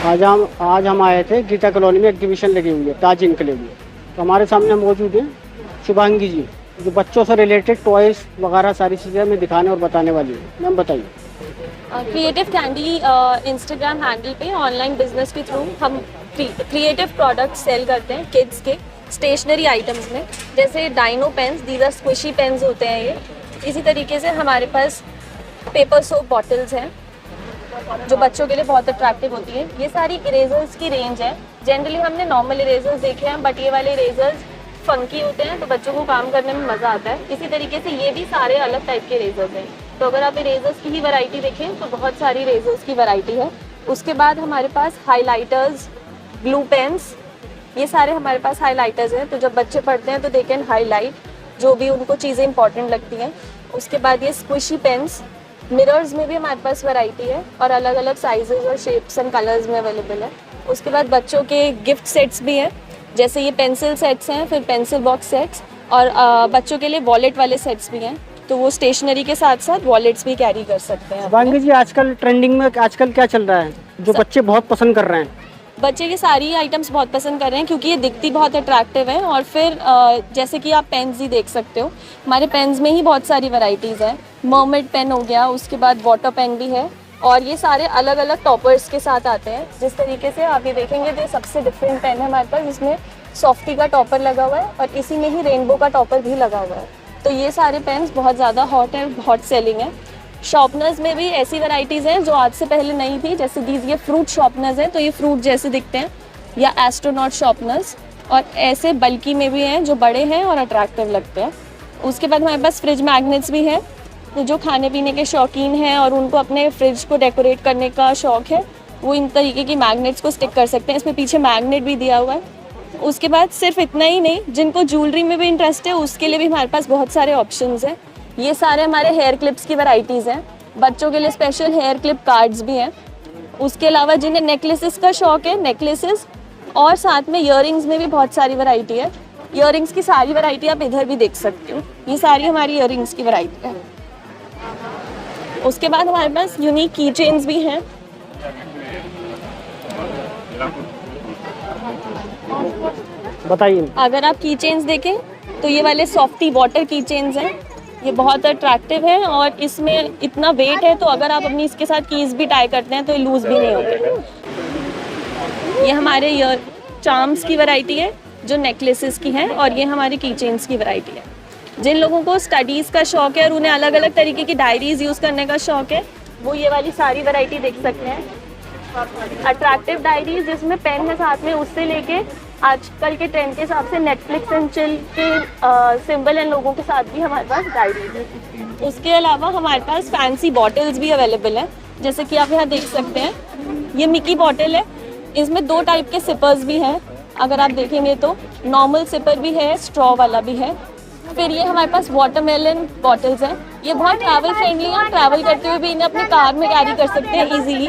आज हम आए थे गीता कॉलोनी में एग्जीबिशन लगी हुई है ताज इनकलेव में। तो हमारे सामने मौजूद है शुभांगी जी, जो बच्चों से रिलेटेड टॉयज़ वगैरह सारी चीज़ें हमें दिखाने और बताने वाली है। मैम बताइए। क्रिएटिव कैंडी इंस्टाग्राम हैंडल पे ऑनलाइन बिजनेस के थ्रू हम क्रिएटिव प्रोडक्ट सेल करते हैं किड्स के स्टेशनरी आइटम्स में, जैसे dino pens, these are squishy pens होते हैं ये। इसी तरीके से हमारे पास पेपर सोप बॉटल्स हैं जो बच्चों के लिए बहुत अट्रैक्टिव होती है। ये सारी इरेजर्स की रेंज है। जनरली हमने नॉर्मल इरेजर्स देखे हैं, बट ये वाले इरेजर्स फंकी होते हैं तो बच्चों को काम करने में मज़ा आता है। इसी तरीके से ये भी सारे अलग टाइप के इरेजर्स हैं। तो अगर आप इरेजर्स की ही वैरायटी देखें तो बहुत सारी इरेजर्स की वैरायटी है। उसके बाद हमारे पास हाइलाइटर्स, ब्लू पेन्स, ये सारे हमारे पास हाइलाइटर्स हैं। तो जब बच्चे पढ़ते हैं तो दे कैन हाईलाइट जो भी उनको चीज़ें इंपॉर्टेंट लगती हैं। उसके बाद ये स्क्विशी पेन्स, मिरर्स में भी हमारे पास वैरायटी है और अलग अलग साइजेस और शेप्स एंड कलर्स में अवेलेबल है। उसके बाद बच्चों के गिफ्ट सेट्स भी हैं, जैसे ये पेंसिल सेट्स हैं, फिर पेंसिल बॉक्स सेट्स और बच्चों के लिए वॉलेट वाले सेट्स भी हैं। तो वो स्टेशनरी के साथ साथ वॉलेट्स भी कैरी कर सकते हैं। शुभांगी जी, आजकल ट्रेंडिंग में आजकल क्या चल रहा है जो बच्चे बहुत पसंद कर रहे हैं? बच्चे ये सारी आइटम्स बहुत पसंद कर रहे हैं क्योंकि ये दिखती बहुत अट्रैक्टिव है। और फिर जैसे कि आप पेन्स ही देख सकते हो, हमारे पेन्स में ही बहुत सारी वैरायटीज़ हैं। मर्मेड पेन हो गया, उसके बाद वाटर पेन भी है और ये सारे अलग अलग टॉपर्स के साथ आते हैं। जिस तरीके से आप ये देखेंगे तो सबसे डिफरेंट पेन है हमारे पास, जिसमें सॉफ्टी का टॉपर लगा हुआ है और इसी में ही रेनबो का टॉपर भी लगा हुआ है। तो ये सारे पेन्स बहुत ज़्यादा हॉट है, हॉट सेलिंग है। शॉर्पनर्स में भी ऐसी वैरायटीज़ हैं जो आज से पहले नहीं थी, जैसे दीज ये फ्रूट शॉर्पनर्स हैं, तो ये फ्रूट जैसे दिखते हैं, या एस्ट्रोनॉट शॉर्पनर्स। और ऐसे बल्कि में भी हैं जो बड़े हैं और अट्रैक्टिव लगते हैं। उसके बाद हमारे पास फ्रिज मैग्नेट्स भी हैं, तो जो खाने पीने के शौकीन हैं और उनको अपने फ्रिज को डेकोरेट करने का शौक़ है, वो इन तरीके की मैग्नेट्स को स्टिक कर सकते हैं। इसमें पीछे मैग्नेट भी दिया हुआ है। उसके बाद सिर्फ इतना ही नहीं, जिनको ज्वेलरी में भी इंटरेस्ट है उसके लिए भी हमारे पास बहुत सारे ऑप्शंस हैं। ये सारे हमारे हेयर क्लिप्स की वैरायटीज़ हैं। बच्चों के लिए स्पेशल हेयर क्लिप कार्ड्स भी हैं। उसके अलावा जिन्हें नेकलेसेस का शौक़ है, नेकलेसेस, और साथ में ईयरिंग्स में भी बहुत सारी वैरायटी है। ईयरिंग्स की सारी वैरायटी आप इधर भी देख सकते हो। ये सारी हमारी ईयरिंग्स की वैरायटी है। उसके बाद हमारे पास यूनिक की चेन्स भी हैं। बताइए। अगर आप की चेन्स देखें तो ये वाले सॉफ्टी वाटर की चेन्स हैं। ये बहुत अट्रैक्टिव है और इसमें इतना वेट है तो अगर आप अपनी इसके साथ कीज़ भी टाई करते हैं तो ये लूज़ भी नहीं होते। ये हमारे ईयर चार्म्स की वैरायटी है जो नेकलेसेस की हैं, और ये हमारे की चेन्स की वैरायटी है। जिन लोगों को स्टडीज़ का शौक़ है और उन्हें अलग अलग तरीके की डायरीज़ यूज़ करने का शौक़ है, वो ये वाली सारी वैरायटी देख सकते हैं। अट्रैक्टिव डायरीज जिसमें पेन है साथ में, उससे लेके आजकल के ट्रेंड के हिसाब से नेटफ्लिक्स एंड चिल के सिंबल एंड लोगों के साथ भी हमारे पास डायरीज है। उसके अलावा हमारे पास फैंसी बॉटल्स भी अवेलेबल है, जैसे कि आप यहाँ देख सकते हैं। ये मिकी बॉटल है, इसमें 2 टाइप के सिपर्स भी हैं। अगर आप देखेंगे तो नॉर्मल सिपर भी है, स्ट्रॉ वाला भी है। फिर ये हमारे पास वाटरमेलन बॉटल्स हैं। ये बहुत ट्रैवल फ्रेंडली है, ट्रैवल करते हुए भी इन्हें अपने कार में कैरी कर सकते हैं इजीली।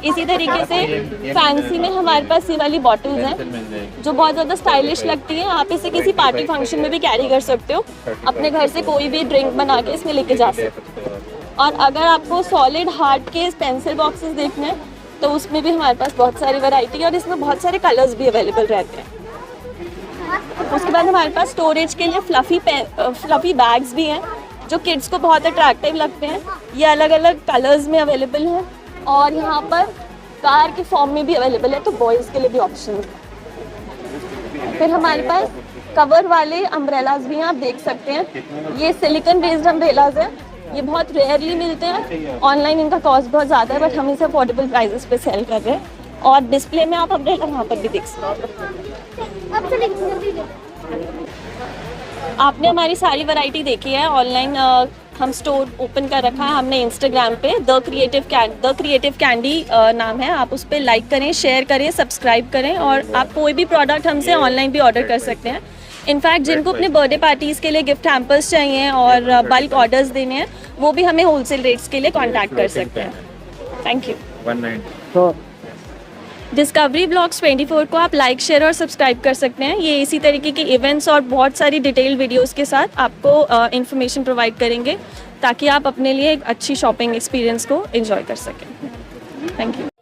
इसी तरीके से फैंसी में हमारे पास ये वाली बॉटल्स हैं जो बहुत ज़्यादा स्टाइलिश लगती हैं। आप इसे किसी पार्टी फंक्शन में भी कैरी कर सकते हो, अपने घर से कोई भी ड्रिंक बना के इसमें लेके जा सकते हो। और अगर आपको सॉलिड हार्ड के पेंसिल बॉक्सेस देखने हैं तो उसमें भी हमारे पास बहुत सारी वैरायटी है और इसमें बहुत सारे कलर्स भी अवेलेबल रहते हैं। उसके बाद हमारे पास स्टोरेज के लिए फ्लफ़ी बैग्स भी हैं जो किड्स को बहुत अट्रैक्टिव लगते हैं। ये अलग अलग कलर्स में अवेलेबल हैं और यहाँ पर कार के फॉर्म में भी अवेलेबल है, तो बॉयज़ के लिए भी ऑप्शन है। फिर हमारे पास कवर वाले अम्ब्रेलाज भी हैं, आप देख सकते हैं। ये सिलिकॉन बेस्ड अम्ब्रेलाज हैं, ये बहुत रेयरली मिलते हैं। ऑनलाइन इनका कॉस्ट बहुत ज़्यादा है, बट हम इसे अफोर्डेबल प्राइसेस पे सेल कर रहे हैं। और डिस्प्ले में आप अम्ब्रेला वहाँ पर भी देख सकते हैं। आपने हमारी सारी वैरायटी देखी है। ऑनलाइन हम स्टोर ओपन कर रखा है हमने इंस्टाग्राम पे, द क्रिएटिव कैंडी नाम है। आप उस पर लाइक करें, शेयर करें, सब्सक्राइब करें और आप कोई भी प्रोडक्ट हमसे ऑनलाइन भी ऑर्डर कर सकते हैं। इनफैक्ट जिनको अपने बर्थडे पार्टीज़ के लिए गिफ्ट हैम्पर्स चाहिए और बल्क ऑर्डर्स देने हैं, वो भी हमें होलसेल रेट्स के लिए कॉन्टैक्ट कर सकते हैं। Thank you. डिस्कवरी ब्लॉग्स 24 को आप लाइक, शेयर और सब्सक्राइब कर सकते हैं। ये इसी तरीके के इवेंट्स और बहुत सारी डिटेल वीडियोस के साथ आपको इन्फॉर्मेशन प्रोवाइड करेंगे ताकि आप अपने लिए एक अच्छी शॉपिंग एक्सपीरियंस को एंजॉय कर सकें। Thank you.